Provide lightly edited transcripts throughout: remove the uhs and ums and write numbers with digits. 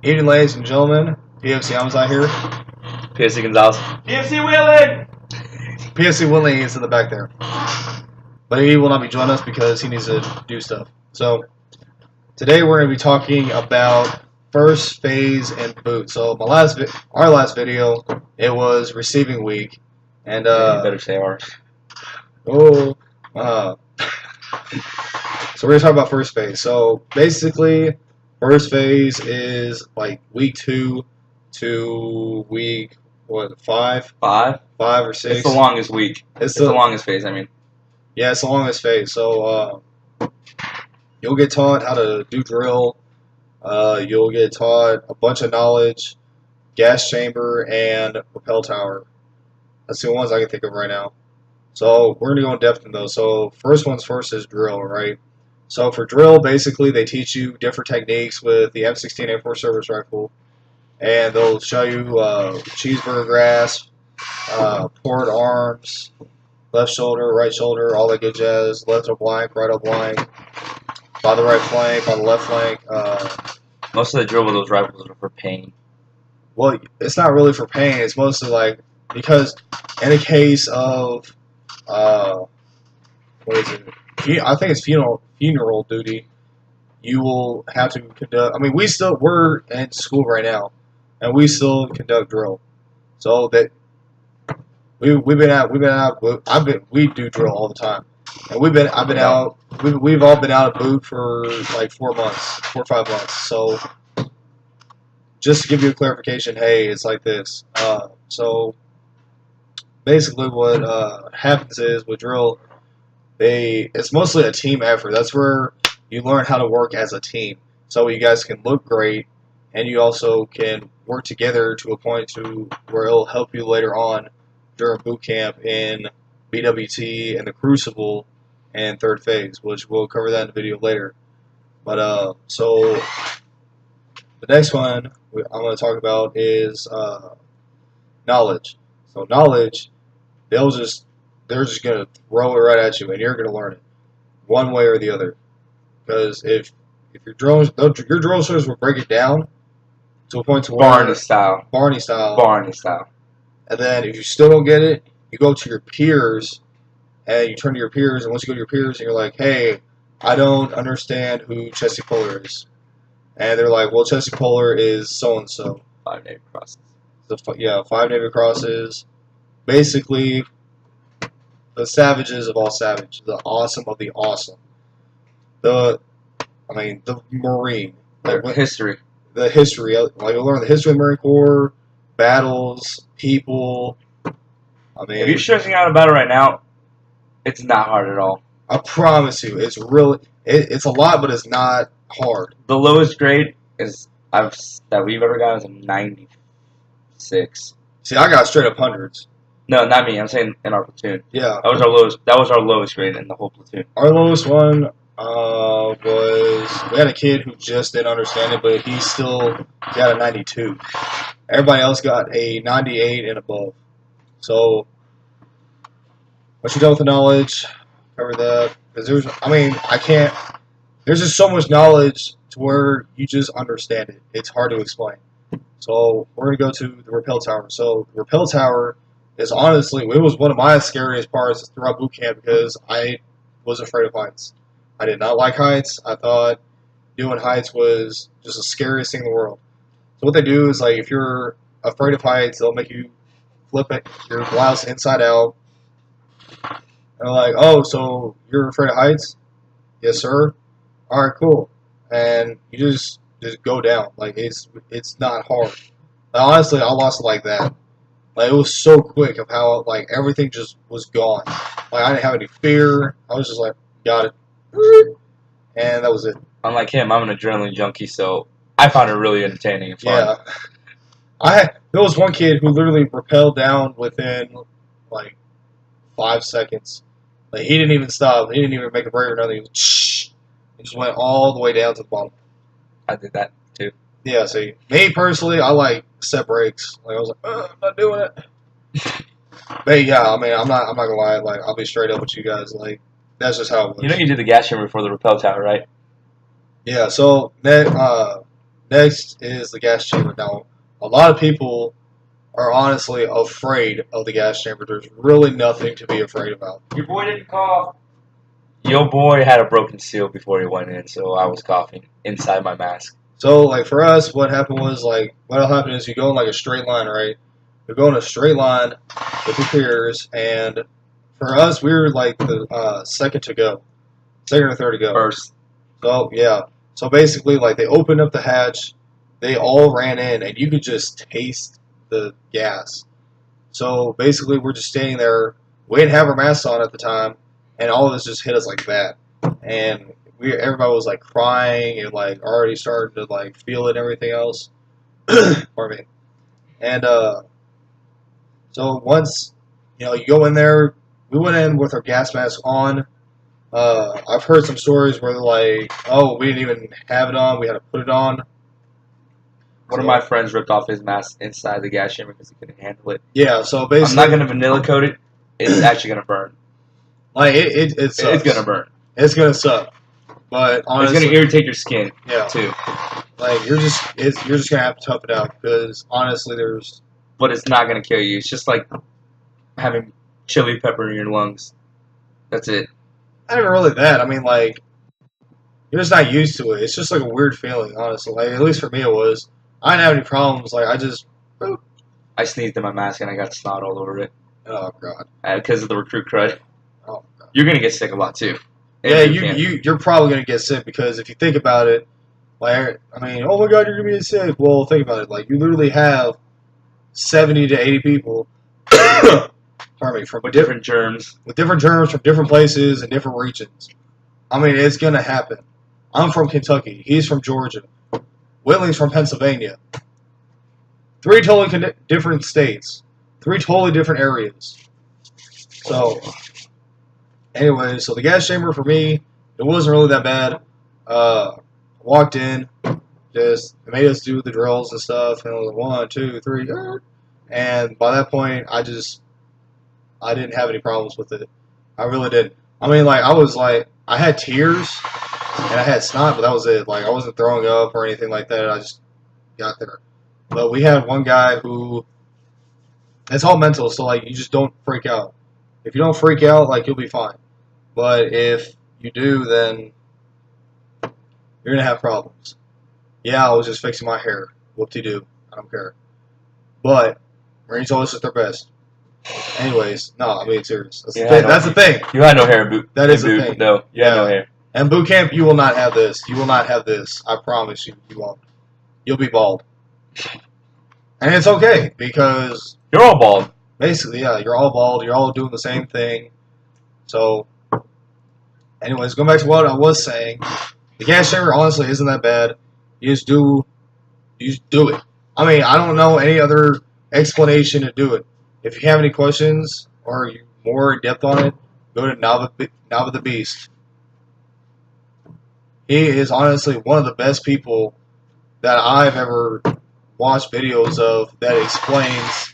Evening, ladies and gentlemen. PFC Amazon here. PFC Gonzalez. PFC Wheeling! PFC Willing is in the back there. But he will not be joining us because he needs to do stuff. So, today we're going to be talking about first phase and boot. So, our last video, it was receiving week. And, You better say ours. so we're going to talk about first phase. So, basically, first phase is like week 2 to week, 5? 5? 5 or 6. It's the longest week. It's the longest phase, I mean. Yeah, it's the longest phase. So, you'll get taught how to do drill. You'll get taught a bunch of knowledge, gas chamber, and rappel tower. That's the ones I can think of right now. So, we're going to go in depth in those. So, first one's first is drill, right? So, for drill, basically, they teach you different techniques with the M16 A4 service rifle. And they'll show you cheeseburger grasp, port arms, left shoulder, right shoulder, all that good jazz, left up blank, right up blank, by the right flank, by the left flank. Most of the drill with those rifles are for pain. Well, it's not really for pain. It's mostly like, because in a case of, what is it? I think it's funeral duty. You will have to conduct. I mean, we're in school right now, and we still conduct drill. So that we do drill all the time, and we've all been out of boot for like 4 months, 4 or 5 months. So just to give you a clarification, hey, it's like this. So basically, what happens is with drill, it's mostly a team effort. That's where you learn how to work as a team, so you guys can look great, and you also can work together to a point to where it'll help you later on during boot camp in BWT and the Crucible and third phase, which we'll cover that in the video later. But so the next one I'm going to talk about is knowledge. So knowledge, they're just going to throw it right at you, and you're going to learn it one way or the other. Because if your drill instructors will break it down to a point to where Barney style, and then if you still don't get it, you go to your peers, and you turn to your peers, and once you go to your peers, and you're like, hey, I don't understand who Chesty Puller is, and they're like, well, Chesty Puller is so and so. 5 Navy crosses. 5 Navy crosses, basically the savages of all savage, the awesome of the awesome. The Marine. History. The history. Like, you'll learn the history of the Marine Corps, battles, people. If you're stressing out about it right now, it's not hard at all. I promise you, it's really, it's a lot, but it's not hard. The lowest grade that we've ever gotten is a 96. See, I got straight up hundreds. No, not me. I'm saying in our platoon. Yeah. That was our lowest grade in the whole platoon. Our lowest one we had a kid who just didn't understand it, but he got a 92. Everybody else got a 98 and above. So once you're done with the knowledge, cover that. Because there's just so much knowledge to where you just understand it. It's hard to explain. So we're going to go to the rappel tower. So the rappel tower is honestly, it was one of my scariest parts throughout boot camp because I was afraid of heights. I did not like heights. I thought doing heights was just the scariest thing in the world. So what they do is, like, if you're afraid of heights, they'll make you flip your blouse inside out. And they're like, oh, so you're afraid of heights? Yes, sir. All right, cool. And you just go down. Like, it's not hard. Like, honestly, I lost it like that. Like, it was so quick of how, like, everything just was gone. Like, I didn't have any fear. I was just like, got it. And that was it. Unlike him, I'm an adrenaline junkie, so I found it really entertaining and fun. Yeah. There was one kid who literally rappelled down within, like, 5 seconds. Like, he didn't even stop. He didn't even make a break or nothing. He just went all the way down to the bottom. I did that, too. Yeah, see, me personally, I like set breaks. Like, I was like, I'm not doing it. But yeah, I mean, I'm not gonna lie. Like, I'll be straight up with you guys. Like, that's just how it was. You know you did the gas chamber before the rappel tower, right? Yeah. So that Next is the gas chamber. Now, a lot of people are honestly afraid of the gas chamber. There's really nothing to be afraid about. Your boy didn't cough. Your boy had a broken seal before he went in, so I was coughing inside my mask. So, like, for us, what happened was, like, what'll happen is you go in, like, a straight line, right? You go in a straight line with your peers, and for us, we were, like, the second to go. Second or third to go. First. So, yeah. So, basically, like, they opened up the hatch, they all ran in, and you could just taste the gas. So, basically, we're just standing there. We didn't have our masks on at the time, and all of us just hit us like that. And everybody was like crying and like already starting to like feel it and everything else. Pardon me. And so once you go in there, we went in with our gas mask on. I've heard some stories where they're like, oh, we didn't even have it on, we had to put it on. One of my friends ripped off his mask inside the gas chamber because he couldn't handle it. Yeah, so basically, I'm not gonna vanilla coat it. It's actually gonna burn. Like it sucks. It's gonna burn. It's gonna suck. But honestly, It's gonna irritate your skin yeah, too. like you're just gonna have to tough it out because honestly, But it's not gonna kill you. It's just like having chili pepper in your lungs. That's it. not even really that. I mean, like you're just not used to it. It's just like a weird feeling, honestly. Like at least for me, it was. I didn't have any problems. Like I just, I sneezed in my mask and I got snot all over it oh god, because of the recruit crud. oh god. You're gonna get sick a lot too. Yeah, If you can. you're probably gonna get sick because if you think about it, like I mean, oh my god, you're gonna be sick. Well, think about it. Like you literally have 70 to 80 people, pardon me, from with different germs. with different germs from different places and different regions. I mean, it's gonna happen. I'm from Kentucky. He's from Georgia. Whitley's from Pennsylvania. Three totally different states. Three totally different areas. So, anyway, so the gas chamber for me, it wasn't really that bad. Walked in, just made us do the drills and stuff, and it was like 1, 2, 3, and by that point, I didn't have any problems with it. I really didn't. I mean, like I had tears and I had snot, but that was it. Like I wasn't throwing up or anything like that. I just got there. But we had one guy who, it's all mental, so like you just don't freak out. If you don't freak out, like you'll be fine. But if you do, then you're gonna have problems. Yeah, I was just fixing my hair. Whoop-de-doo. I don't care. But Marines always at their best. Anyways, no, I'm being serious. That's, Yeah, the, I thing. know. That's the thing. You had no hair in boot. That is in the boot. thing. No, you had no Yeah. hair. And boot camp, you will not have this. You will not have this. I promise you, you won't. You'll be bald. And it's okay, because You're all bald. basically, yeah, you're all bald. You're all doing the same thing. So, anyways, going back to what I was saying, the gas chamber honestly isn't that bad. You just do it. I mean, I don't know any other explanation to do it. If you have any questions or you're more in depth on it, go to Nava the Beast. He is honestly one of the best people that I've ever watched videos of that explains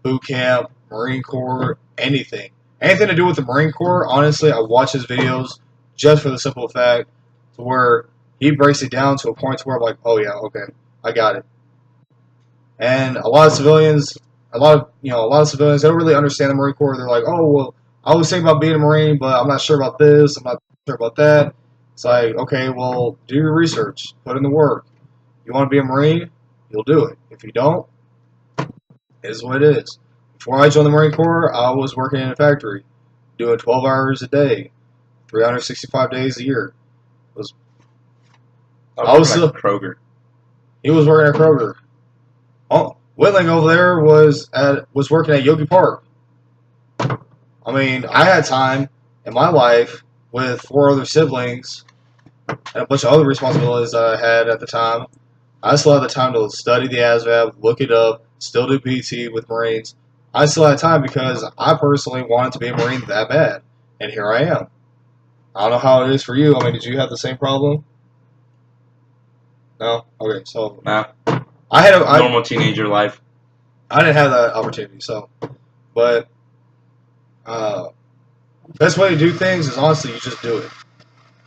boot camp, Marine Corps, anything. Anything to do with the Marine Corps, honestly, I watch his videos just for the simple fact to where he breaks it down to a point to where I'm like, oh yeah, okay, I got it. And a lot of civilians, a lot of civilians, they don't really understand the Marine Corps. They're like, oh well, I was thinking about being a Marine, but I'm not sure about this, I'm not sure about that. It's like, okay, well, do your research, put in the work. You want to be a Marine, you'll do it. If you don't, it is what it is. Before I joined the Marine Corps, I was working in a factory, doing 12 hours a day, 365 days a year. I was still- like Kroger. He was working at Kroger. Oh, Whitling over there was working at Yogi Park. I mean, I had time in my life with 4 other siblings and a bunch of other responsibilities that I had at the time. I still had the time to study the ASVAB, look it up, still do PT with Marines. I still had time because I personally wanted to be a Marine that bad, and here I am. I don't know how it is for you. I mean, did you have the same problem? No? Okay, so Nah, I had normal teenager life. I didn't have that opportunity, so but best way to do things is honestly you just do it.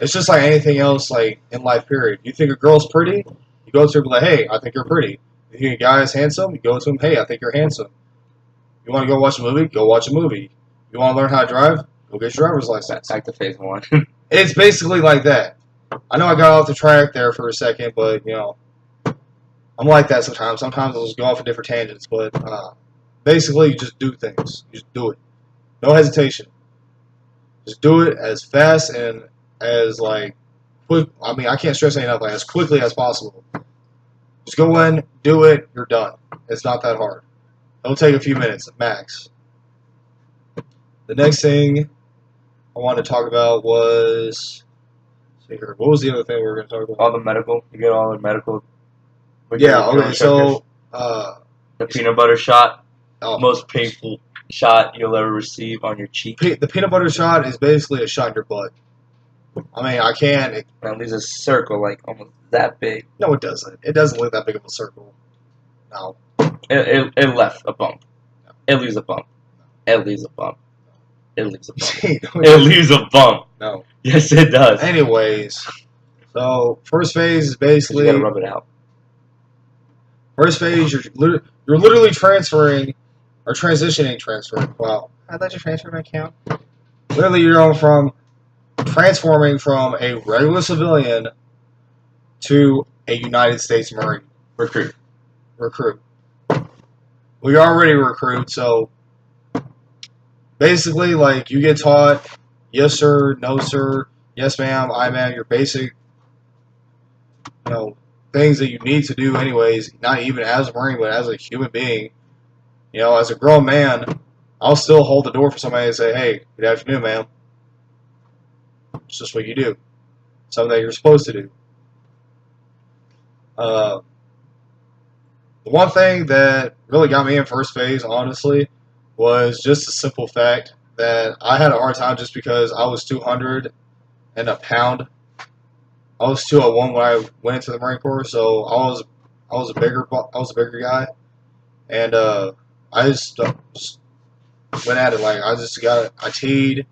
It's just like anything else like in life period. You think a girl's pretty, you go to her and be like, hey, I think you're pretty. If you think a guy is handsome, you go to him, hey, I think you're handsome. You want to go watch a movie? Go watch a movie. You want to learn how to drive? Go get your driver's license. Back to phase one. It's basically like that. I know I got off the track there for a second, but, you know, I'm like that sometimes. Sometimes I'll just go off on different tangents, but basically you just do things. You just do it. No hesitation. Just do it as fast and as, like, quick. I mean, I can't stress enough, like, as quickly as possible. Just go in, do it, you're done. It's not that hard. It'll take a few minutes, max. The next thing I wanted to talk about was... let's see here. What was the other thing we were going to talk about? All the medical. You get all the medical. Yeah, okay, so... the peanut butter shot. Oh. Most painful shot you'll ever receive on your cheek. The peanut butter shot is basically a shot in your butt. I mean, I can't... And it leaves a circle, like, almost that big. No, it doesn't. It doesn't look that big of a circle. No. It left a bump. It leaves a bump. It leaves a bump. It leaves a bump. It leaves a bump. No. Yes, it does. Anyways, so first phase is You basically... gotta rub it out. First phase, you're literally transferring... or transferring. Wow. I thought you transferred my account. Literally, you're going from... transforming from a regular civilian to a United States Marine. Recruit. We already recruit, so basically, like, you get taught yes sir, no sir, yes ma'am, I ma'am, your basic, you know, things that you need to do anyways, not even as a Marine, but as a human being. You know, as a grown man, I'll still hold the door for somebody and say, hey, good afternoon, ma'am. It's just what you do. Something that you're supposed to do. The one thing that really got me in first phase, honestly, was just the simple fact that I had a hard time just because I was 200 and a pound. I was 201 when I went into the Marine Corps, so I was a bigger guy, and I just went at it. Like, I teed.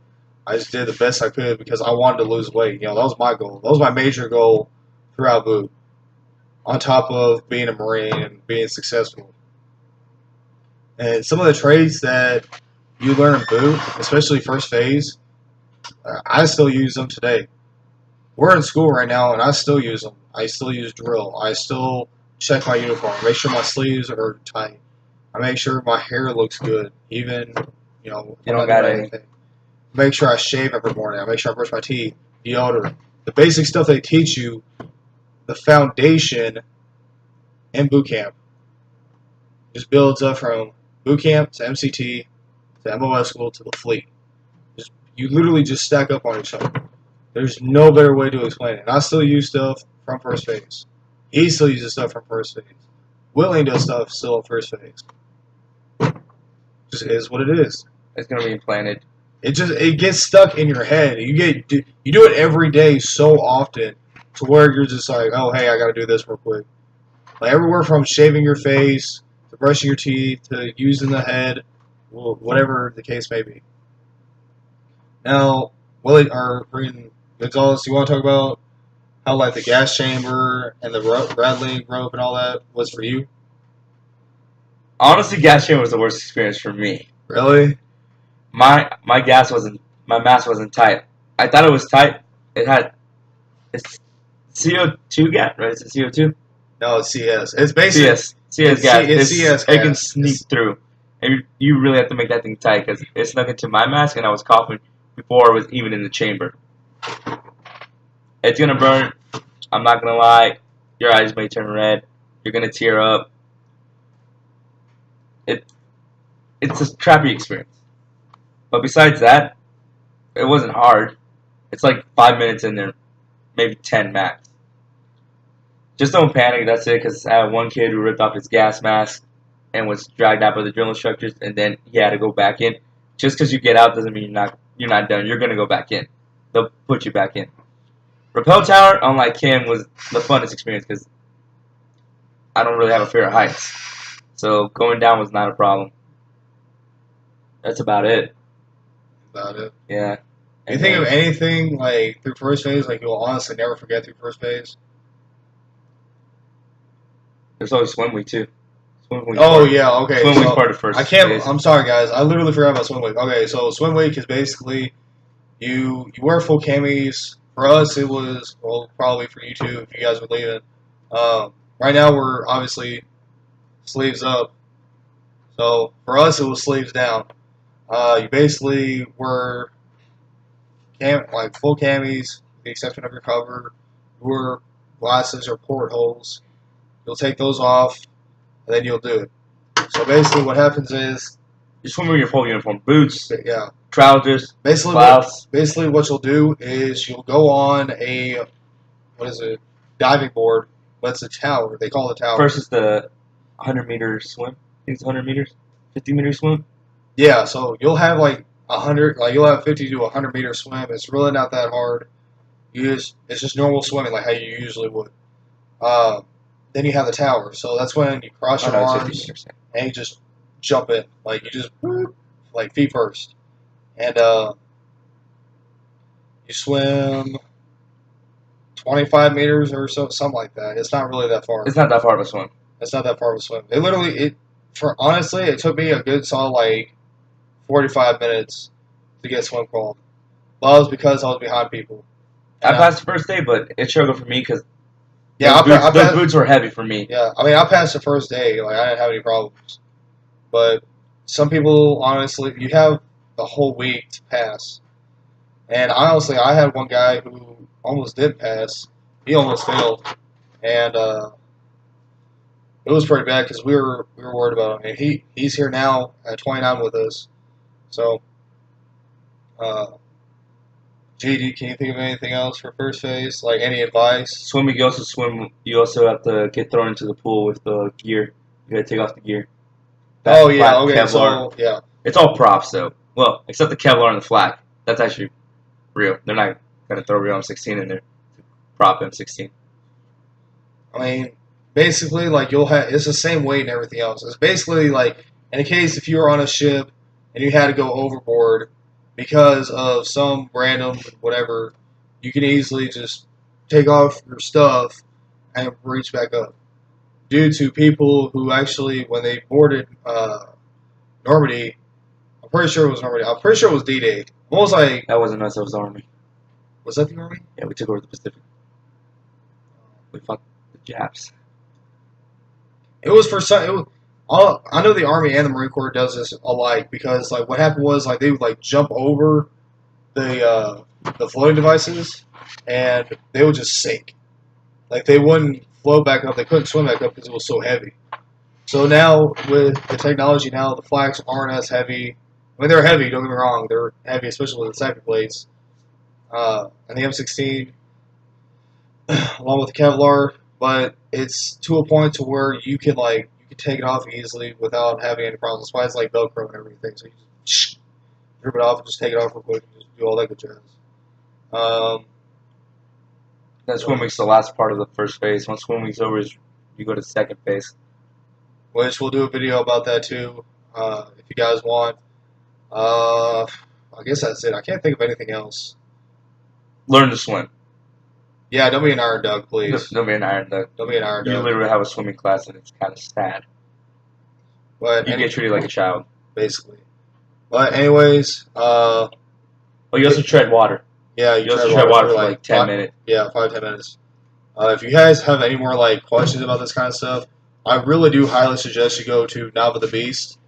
I just did the best I could because I wanted to lose weight. You know, that was my goal. That was my major goal throughout boot. On top of being a Marine and being successful. And some of the traits that you learn in boot, especially first phase, I still use them today. We're in school right now, and I still use them. I still use drill. I still check my uniform, make sure my sleeves are tight. I make sure my hair looks good, even, you know, You don't got anything. Make sure I shave every morning. I make sure I brush my teeth, deodorant. The basic stuff they teach you, the foundation in boot camp, just builds up from boot camp to MCT to MOS school to the fleet. You literally just stack up on each other. There's no better way to explain it. And I still use stuff from first phase. He still uses stuff from first phase. Willing does stuff still at first phase. Just is what it is. It's gonna be implanted. It gets stuck in your head. You do it every day so often to where you're just like, oh hey, I gotta do this real quick. Like everywhere from shaving your face to brushing your teeth to using the head, whatever the case may be. Now, Willie or Gonzalez, you want to talk about how like the gas chamber and the rattling rope and all that was for you? Honestly, gas chamber was the worst experience for me. Really? My mask wasn't tight. I thought it was tight. It's CO2 gas, right? Is it CO2? No, it's CS. It's basically CS gas. It's CS It can gas. sneak through. And you really have to make that thing tight because it snuck into my mask and I was coughing before I was even in the chamber. It's gonna burn. I'm not gonna lie. Your eyes may turn red. You're gonna tear up. It's a crappy experience. But besides that, it wasn't hard. It's like 5 minutes in there, maybe 10 max. Just don't panic. That's it. Because I had one kid who ripped off his gas mask and was dragged out by the drill instructors, and then he had to go back in. Just because you get out doesn't mean you're not done. You're gonna go back in. They'll put you back in. Rappel tower, unlike him, was the funnest experience because I don't really have a fear of heights, so going down was not a problem. That's about it. About it. Yeah. You think of anything like through first phase, like you'll honestly never forget through first phase? There's always swim week too. Swim week. Oh yeah, okay. Swim So week's part of the first. I can't. phase. I'm sorry, guys. I literally forgot about swim week. Okay, so swim week is basically you wear full camis. For us, it was probably for you too if you guys were leaving. Right now we're obviously sleeves up. So for us, it was sleeves down. You basically were like full camis, with the exception of your cover. You wear glasses or portholes. You'll take those off, and then you'll do it. So basically, what happens is, You swim with your full uniform, boots, yeah, trousers, basically, blouse. what you'll do is you'll go on a diving board. But it's a tower. They call it a tower. First is the 100-meter swim. I think it's 100 meters, 50-meter swim. Yeah, so you'll have like 100, like you'll have 50 to 100 meter swim. It's really not that hard. It's just normal swimming, like how you usually would. Then you have the tower. So that's when you cross your Oh, no, it's arms 50 meters. and you just jump in, like you just like feet first, and you swim 25 meters or something like that. It's not really that far. It's not that far of a swim. It's not that far of a swim. Honestly, it took me a good solid like 45 minutes to get swim called. Well, that was because I was behind people. I And passed the first day, but it struggled for me because yeah, those boots were heavy for me. yeah. I mean, I passed the first day. Like I didn't have any problems. But some people, honestly, you have the whole week to pass. And honestly, I had one guy who almost did pass. He almost failed, and it was pretty bad because we were worried about him. And he's here now at 29 with us. So, JD, can you think of anything else for first phase? Like any advice? Swimming, you also swim. You also have to get thrown into the pool with the gear. You gotta take off the gear. Oh yeah, Flat okay. Kevlar. So yeah, It's all props though. Well, except the Kevlar and the flak. That's actually real. They're not gonna throw real M16 in there to prop M16. I mean, basically, like it's the same weight and everything else. It's basically like in a case if you were on a ship and you had to go overboard because of some random whatever, you can easily just take off your stuff and reach back up. Due to people who actually, when they boarded Normandy, I'm pretty sure it was Normandy. I'm pretty sure it was D-Day. Almost like, That wasn't us. That was the Army. was that the Army? Yeah, we took over the Pacific. We fought the Japs. It was for some. I know the Army and the Marine Corps does this alike because like what happened was like they would like jump over the floating devices and they would just sink. Like they wouldn't float back up. They couldn't swim back up because it was so heavy. So now with the technology now, the flags aren't as heavy. I mean they're heavy. Don't get me wrong. They're heavy, especially with the second plates. And the M16, along with the Kevlar, but it's to a point to where you can take it off easily without having any problems. That's why it's like Velcro and everything. So you just rip it off and just take it off real quick and just do all that good jazz. Then swim week's the last part of the first phase. Once swim week's over, you go to the second phase. Which we'll do a video about that too, if you guys want. I guess that's it. I can't think of anything else. Learn to swim. Yeah, don't be an iron duck, please. Don't be an iron duck. Don't be an iron You duck. literally have a swimming class, and it's kind of sad. But You get treated like a child. basically. But anyways, Oh, you also tread water. yeah, You also tread water for like 10 minutes. Yeah, 5-10 minutes. If you guys have any more like questions about this kind of stuff, I really do highly suggest you go to Nava the Beast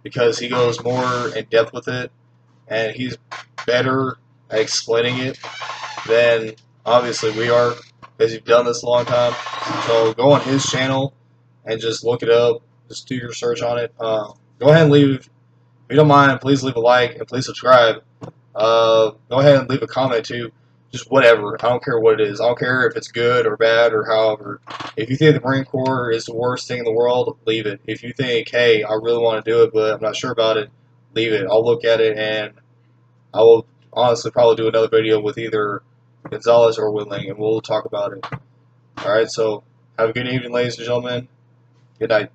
because he goes more in depth with it, and he's better at explaining it than obviously we are because you've done this a long time. So go on his channel and just look it up. Just do your search on it. Go ahead and leave. If you don't mind, please leave a like and please subscribe. Go ahead and leave a comment too. Just whatever. I don't care what it is. I don't care if it's good or bad or however. If you think the Marine Corps is the worst thing in the world, leave it. If you think, hey, I really want to do it, but I'm not sure about it, leave it. I'll look at it and I will honestly probably do another video with either Gonzalez or Whitling and we'll talk about it. Alright, so have a good evening, ladies and gentlemen. Good night.